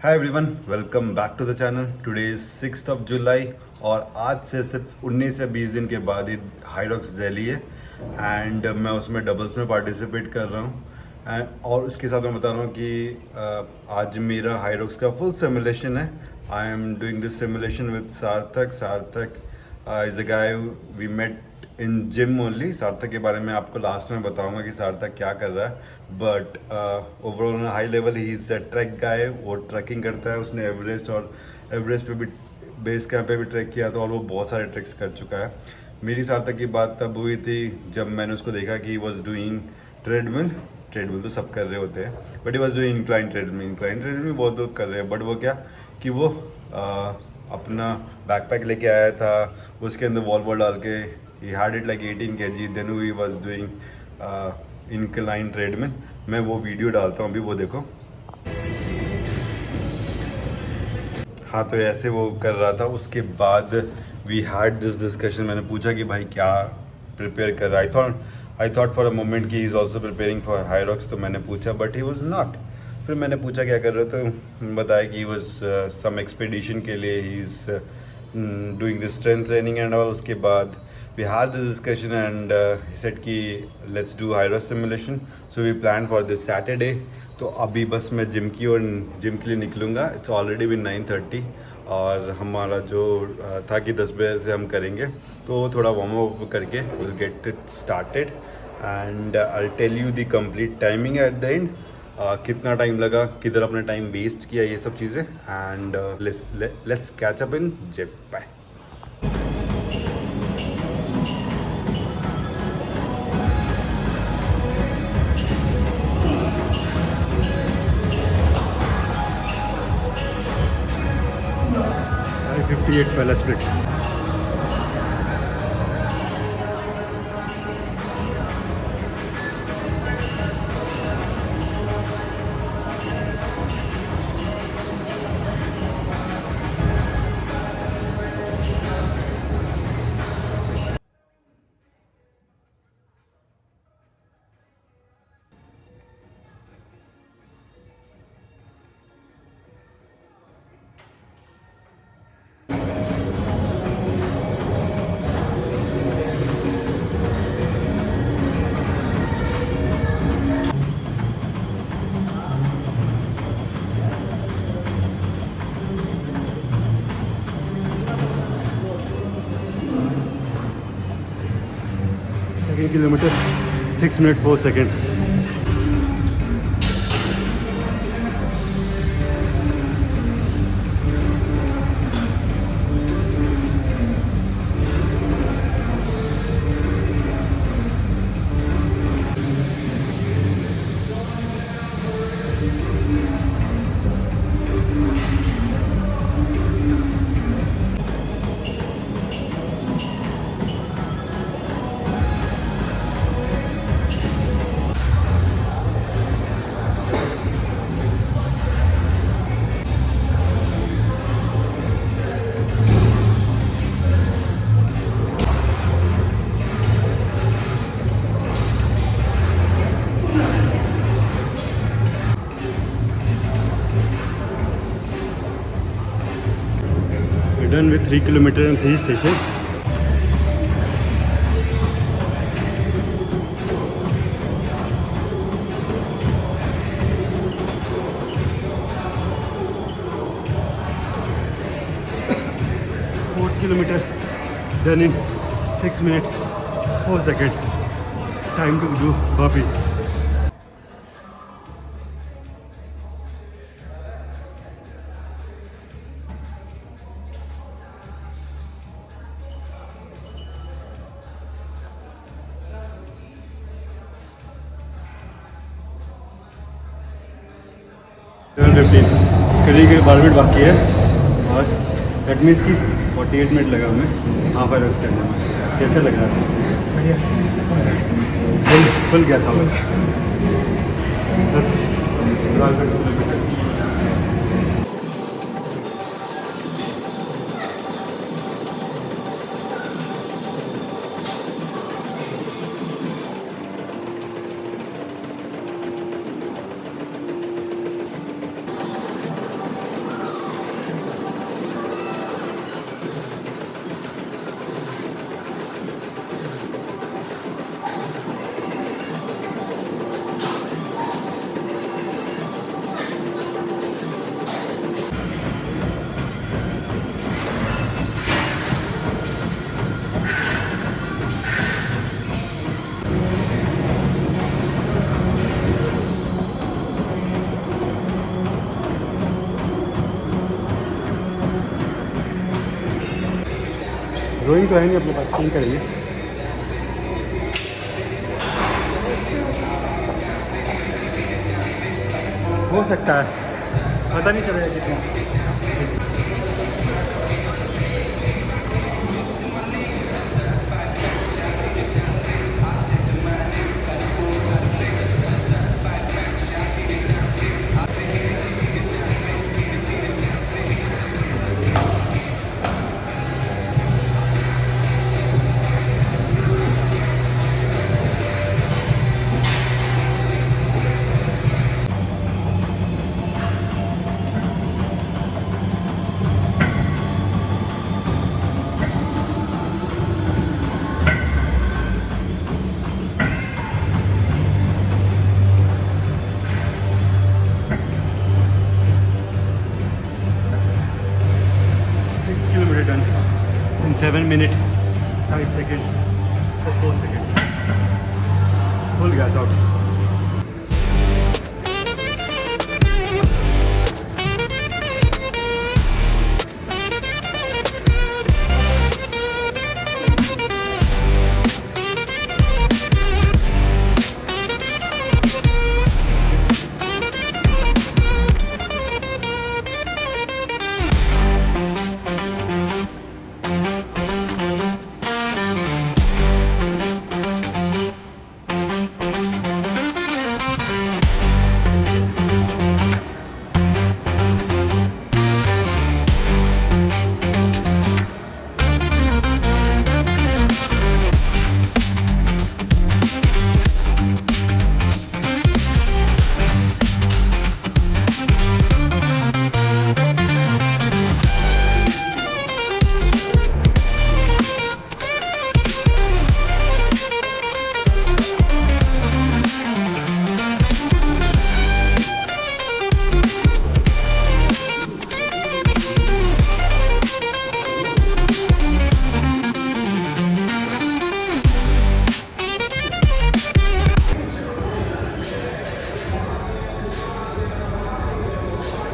Hi everyone, welcome back to the channel. Today is 6 July और आज से सिर्फ 19 से 20 दिन के बाद ही हाइरॉक्स दिल्ली है एंड मैं उसमें डबल्स में पार्टिसिपेट कर रहा हूँ। और उसके साथ मैं बता रहा हूँ कि आज मेरा हाइरॉक्स का फुल सिमुलेशन है। I am doing this simulation with Sarthak. Sarthak is a guy we met in gym only. Sarthak के बारे में आपको लास्ट में बताऊंगा कि सार्थक क्या कर रहा है, but overall high level he is a track guy. वो ट्रैकिंग करता है। उसने एवरेस्ट और एवरेस्ट पे भी, बेस कैंप पे भी ट्रैक किया था और वो बहुत सारे ट्रैक्स कर चुका है। मेरी सार्थक की बात तब हुई थी जब मैंने उसको देखा कि he was doing treadmill. Treadmill तो सब कर रहे होते हैं, but he was doing incline treadmill. Incline treadmill बहुत लोग कर रहे हैं, बट वो क्या कि वो अपना बैकपैक लेके आया था, उसके अंदर वॉल डाल के he had it like 18 kg, then he was doing incline treadmill। मैं वो वीडियो डालता हूँ अभी, वो देखो। हाँ, तो ऐसे वो कर रहा था। उसके बाद वी हैड दिस डिस्कशन। मैंने पूछा कि भाई क्या प्रिपेयर कर रहा है। I thought for a moment कि he is also preparing for Hyrox, तो मैंने पूछा बट ही वॉज नॉट। फिर मैंने पूछा क्या कर रहे हो, तो बताया कि ही वॉज सम एक्सपीडिशन के लिए he is doing this strength training and all. उसके बाद we had this discussion and he said कि let's do Hyros simulation, so we planned for this Saturday। तो अभी बस मैं जिम के लिए निकलूँगा। इट्स ऑलरेडी बिन 9:30 और हमारा जो था कि 10 बजे से हम करेंगे, तो थोड़ा वार्म अप करके will get it started and I tell you the complete timing at the end. कितना टाइम लगा, किधर अपना टाइम वेस्ट किया, ये सब चीज़ें। And let's catch up in gym. Bye. 58 पहला split. Second kilometre 6 minute 4 second. Done with 3 kilometer and 3 station। Fourth kilometer done in 6 minutes 4 seconds। Time to do burpees। करीब 12 मिनट बाकी है और दैट मीन्स की 48 मिनट लगा हमें half hours करने में। कैसे लग रहा था? बढ़िया। Full gas out. रोइंग तो है नहीं अपने पास, चेंज करेंगे। हो सकता है, पता नहीं चलेगा कितना। 7 minutes 5 seconds or 4 seconds. Full gas out.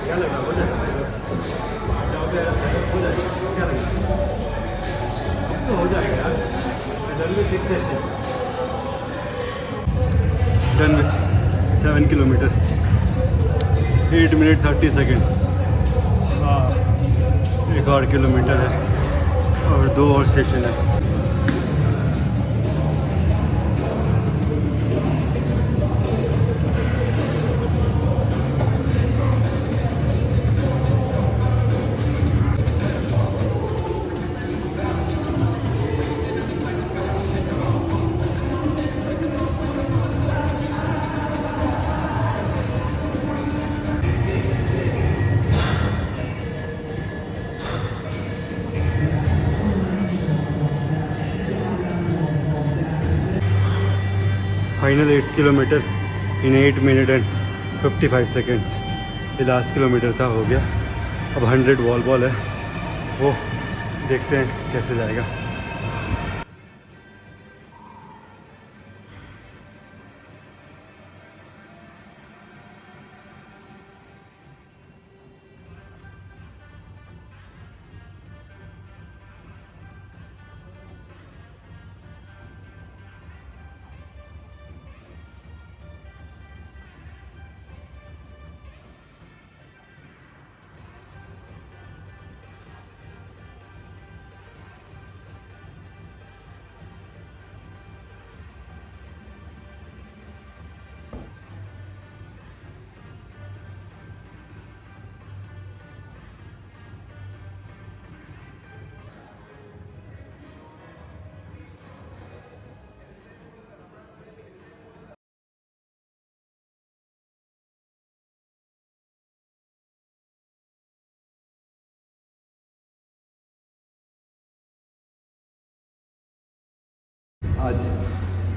क्या लगा हो जाएगा क्या लगा तो हो जाएगा यार done with 6 session done with 7 kilometre 8 minute 30 second एक और किलोमीटर है और 2 और सेशन है। Final 8 kilometre in 8 minute and 55 seconds. ये लास्ट किलोमीटर था, हो गया। अब 100 वॉल बॉल है, वो देखते हैं कैसे जाएगा। आज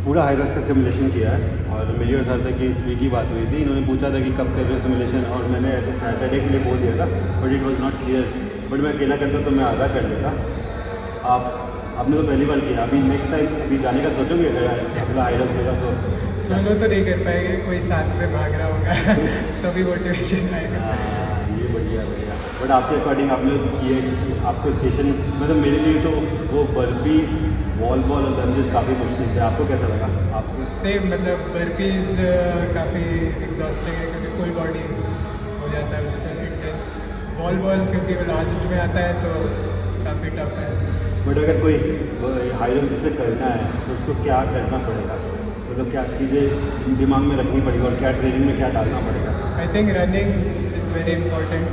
पूरा हाईरॉक्स का सिमुलेशन किया है और मेरी और सर तक की इस वीक की बात हुई थी। इन्होंने पूछा था कि कब कर रहे हो सिमुलेशन और मैंने ऐसे सैटरडे के लिए बोल दिया था, but it was not clear. But मैं अकेला करता तो मैं आधा कर लेता। आपने तो पहली बार किया, अभी नेक्स्ट टाइम अभी जाने का सोचोगे अगर अगला हाईरॉक्स होगा तो? सोलो तो नहीं कर पाएंगे, कोई साथ में भाग रहा होगा तभी मोटिवेशन आएगा। ये बढ़िया बढ़िया। बट आपके अकॉर्डिंग आपने किए आपको स्टेशन मतलब मेरे लिए तो वो बर्पीज वॉल बॉल और लंजेस काफ़ी मुश्किल थे। आपको कैसा लगा? आपको सेम मतलब बर्पीज काफ़ी एग्जॉस्टिंग है क्योंकि फुल बॉडी हो जाता है उसमें इंटेंस। बॉल बॉल क्योंकि वो लास्ट में आता है तो काफ़ी टफ है। बट अगर कोई हाई से करना है तो उसको क्या करना पड़ेगा? मतलब क्या चीज़ें दिमाग में रखनी पड़ेगी और क्या ट्रेनिंग में क्या डालना पड़ेगा? I think running is very important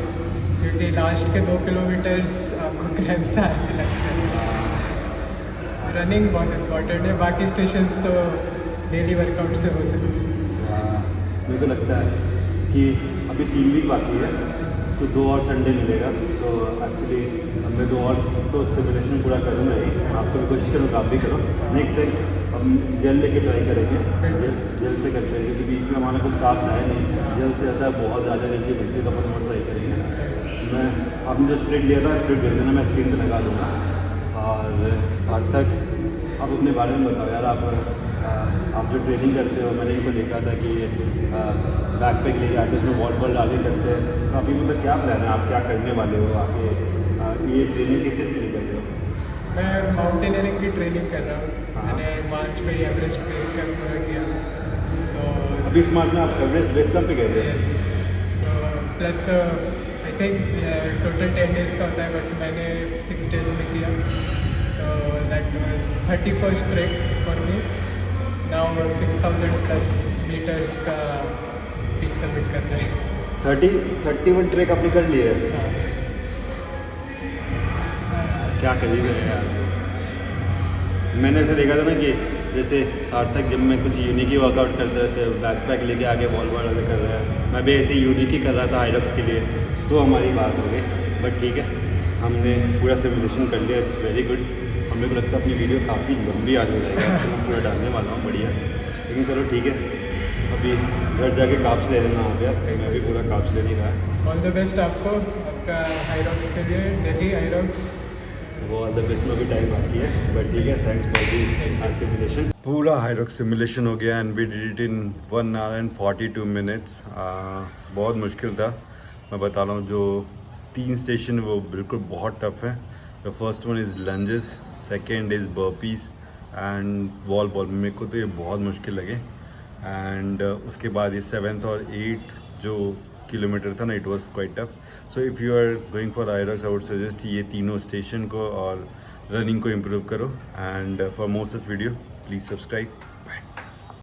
क्योंकि लास्ट के 2 किलोमीटर्स आपको क्रैम्प्स आने लगते हैं। रनिंग बहुत इंपॉर्टेंट है, बाकी स्टेशंस तो डेली वर्कआउट से हो सकते हैं। मेरे को लगता है कि अभी 3 वीक बाकी है तो 2 और संडे मिलेगा तो एक्चुअली मैं 2 और तो सिमुलेशन पूरा करूँगा ही। आपको भी कोशिश करूँगा, आप भी करो। नेक्स्ट टाइम हम जेल लेके ट्राई करेंगे, जेल से करते हैं क्योंकि बीच में हमारा कुछ काप्स आया नहीं। जेल से ज़्यादा बहुत ज़्यादा एनर्जी मिलती है तो अपन और ट्राई करेंगे। मैं आपने जो स्प्लिट लिया था स्प्लिट भेज देना, मैं स्क्रीन पे लगा दूँगा। और सार्थक आप अपने बारे में बताओ यार। आप जो ट्रेनिंग करते हो, मैंने इनको देखा था कि बैक पैक लेके आते हैं उसमें वॉल बॉल डाले करते हैं। तो अभी मतलब क्या प्लान है, आप क्या करने वाले हो आगे? ये ट्रेनिंग किस चीज़ के लिए कर रहे हो? मैं माउंटेनियरिंग की ट्रेनिंग कर रहा हूँ। हाँ। मैंने मार्च में ही एवरेस्ट बेस कैंप पूरा किया तो अभी इस मार्च में आप एवरेस्ट बेस कैंप पे गए थे? Yes. So plus the I think total 10 days का होता है बट मैंने 6 डेज़ में किया तो that was 31st trek for me. Now 6000 plus metres का पीक सबमिट करना है। 31 ट्रेक आपने कर लिए है? हाँ। क्या करिएगा यार। मैंने ऐसे देखा था ना कि जैसे सार्थक जब मैं कुछ यूनिक ही वर्कआउट करते रहते बैक पैक लेके आगे वॉल बॉल वाले कर रहा है, मैं भी ऐसे यूनिक ही कर रहा था हाइडॉक्स के लिए। तो हमारी बात हो गई। बट ठीक है, हमने पूरा सिमुलेशन कर लिया, इट्स वेरी गुड। हमें को लगता है अपनी वीडियो काफ़ी लंबी आज हो जाएगी, आज तो मैं पूरा डालने वाला हूँ बढ़िया। लेकिन चलो ठीक है, अभी घर जाके काप्स ले लेना आ गया, मैं भी पूरा काप्स ले नहीं रहा। ऑल द बेस्ट आपको आपका हाईरॉक्स के लिए, दिल्ली हाईरॉक्स। वो ऑल द बेस्ट में भी टाइम बाकी है, बट ठीक है, थैंक्स फॉर दी सिमुलेशन। पूरा हाइरॉक्स सिमुलेशन हो गया and we did it in 1 hour and 42 minutes। बहुत मुश्किल था, मैं बता रहा हूँ। जो 3 स्टेशन वो बिल्कुल बहुत टफ है। The first one is lunges, second is burpees and wall ball. मेरे को तो ये बहुत मुश्किल लगे। एंड उसके बाद ये 7th और 8th जो किलोमीटर था ना, it was quite tough. So if you are going for Hyrox I would suggest ये तीनों स्टेशन को और रनिंग को इम्प्रूव करो। And for more such video please subscribe.